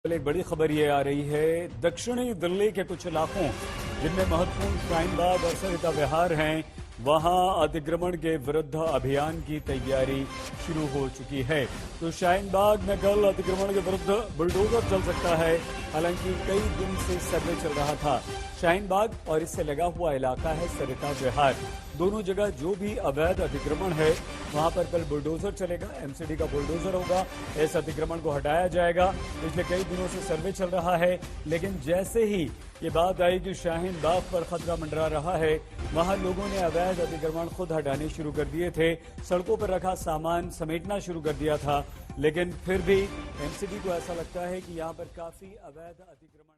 एक बड़ी खबर ये आ रही है। दक्षिणी दिल्ली के कुछ इलाकों जिनमें महत्वपूर्ण शाहीन बाग और सरिता विहार हैं, वहां अतिक्रमण के विरुद्ध अभियान की तैयारी शुरू हो चुकी है। तो शाहीन बाग में कल अतिक्रमण के विरुद्ध बुलडोजर चल सकता है। हालांकि कई दिन से सर्वे चल रहा था। शाहीन बाग और इससे लगा हुआ इलाका है सरिता विहार, दोनों जगह जो भी अवैध अतिक्रमण है वहां पर कल बुलडोजर चलेगा। एमसीडी का बुलडोजर होगा, इस अतिक्रमण को हटाया जाएगा। पिछले कई दिनों से सर्वे चल रहा है, लेकिन जैसे ही ये बात आई कि शाहीन बाग पर खतरा मंडरा रहा है, वहां लोगों ने अवैध अतिक्रमण खुद हटाने शुरू कर दिए थे। सड़कों पर रखा सामान समेटना शुरू कर दिया था, लेकिन फिर भी एमसीडी को ऐसा लगता है कि यहां पर काफी अवैध अतिक्रमण